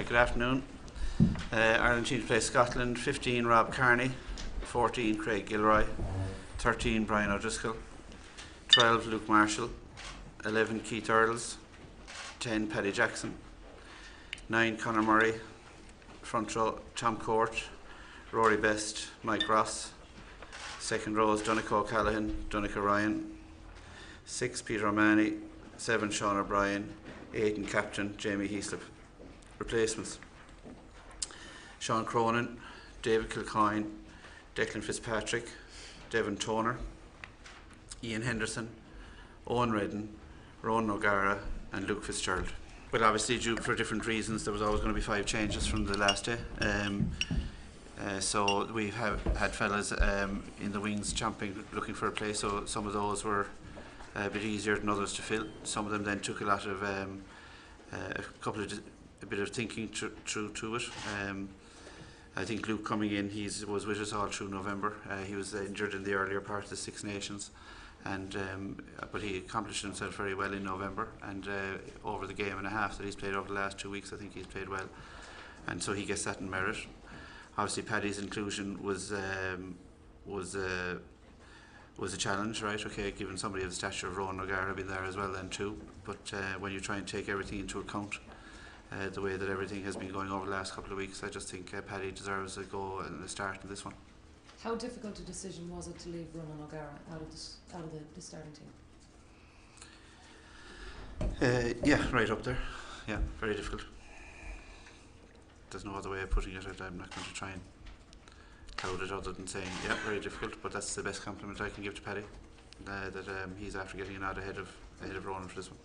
Good afternoon. Ireland team to play Scotland. 15 Rob Kearney, 14 Craig Gilroy, 13 Brian O'Driscoll, 12 Luke Marshall, 11 Keith Earls, 10 Paddy Jackson, 9 Conor Murray, front row Tom Court, Rory Best, Mike Ross, second row is Donnacha O'Callaghan, Donnacha Ryan, 6 Peter O'Mahony, 7 Sean O'Brien, 8 and captain Jamie Heaslip. Replacements: Sean Cronin, David Kilcoyne, Declan Fitzpatrick, Devon Toner, Ian Henderson, Owen Redden, Ronan O'Gara and Luke Fitzgerald. But obviously, due for different reasons, there was always going to be 5 changes from the last day. So we've had fellas in the wings champing, looking for a place. So some of those were a bit easier than others to fill. Some of them then took a lot of a bit of thinking through to it. I think Luke coming in, was with us all through November. He was injured in the earlier part of the Six Nations, but he accomplished himself very well in November, and over the game and a half that he's played over the last 2 weeks, I think he's played well, and so he gets that in merit. Obviously Paddy's inclusion was a challenge, right? Okay, given somebody of the stature of Ronan O'Gara being there as well then too, but when you try and take everything into account, the way that everything has been going over the last couple of weeks, I just think Paddy deserves a go in the start in this one. How difficult a decision was it to leave Ronan O'Gara out of the starting team? Yeah, right up there. Yeah, very difficult. There's no other way of putting it. I'm not going to try and cloud it other than saying, yeah, very difficult, but that's the best compliment I can give to Paddy, that he's after getting an odd ahead of Ronan for this one.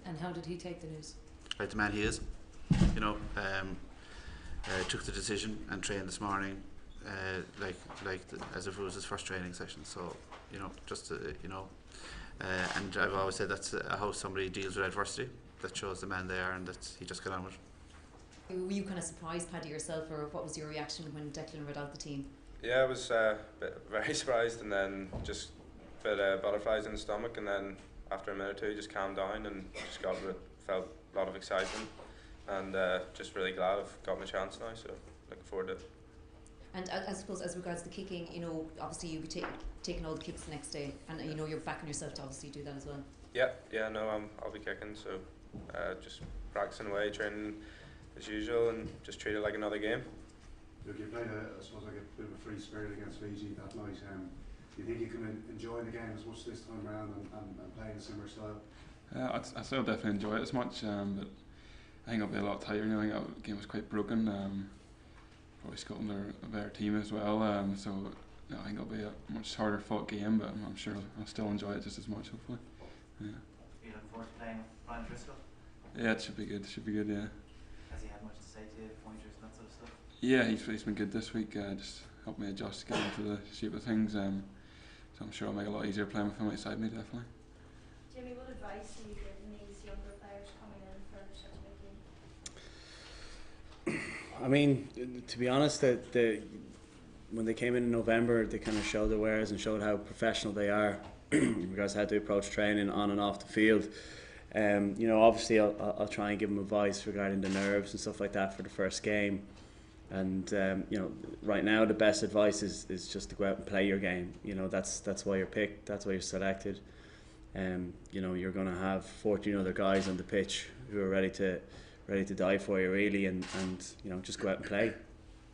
And how did he take the news? Like the man he is, took the decision and trained this morning, as if it was his first training session. So, and I've always said that's how somebody deals with adversity. That shows the man they are, and that he just got on with it. Were you kind of surprised, Paddy, yourself, or what was your reaction when Declan read out the team? Yeah, I was very surprised, and then just a bit of butterflies in the stomach, and then after a minute or two, just calmed down and just felt a lot of excitement, and just really glad I've gotten a chance now. So looking forward to it. And I suppose as regards to kicking, obviously you'll be taking all the kicks the next day, and you're backing yourself to obviously do that as well. Yeah, no, I'll be kicking, so just practicing away, training as usual, and just treat it like another game. Look, you played I suppose like a bit of a free spirit against Fiji that night. Do you think you can enjoy the game as much this time around and play in a similar style? I still definitely enjoy it as much, but I think it'll be a lot tighter. I think the game was quite broken. Probably Scotland are a better team as well, so I think it'll be a much harder fought game, but I'm sure I'll still enjoy it just as much, hopefully. Yeah. Are you looking forward to playing with Brian Driscoll? Yeah, it should be good. Yeah. Has he had much to say to you, pointers and that sort of stuff? Yeah, he's been good this week. Just helped me adjust, get into the shape of things. So I'm sure it'll make it a lot easier playing with him outside me, definitely. Jimmy, what advice are you giving these younger players coming in for such a big game? I mean, to be honest, when they came in November, they kind of showed their wares and showed how professional they are in regards to how to approach training on and off the field. Obviously I'll try and give them advice regarding the nerves and stuff like that for the first game. And right now the best advice is just to go out and play your game. That's why you're picked, that's why you're selected. You're going to have 14 other guys on the pitch who are ready to die for you, really, and just go out and play.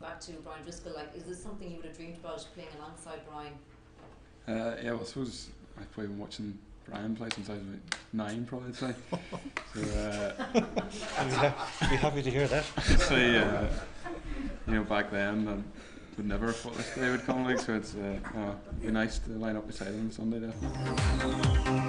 Back to Brian Driscoll, is this something you would have dreamed about, playing alongside Brian? Yeah, well, I suppose I've probably been watching Brian play since I was about 9, probably, I'd say. So, I'd be happy to hear that. So, back then, I would never have thought this day would come, so it's be nice to line up beside him Sunday, definitely.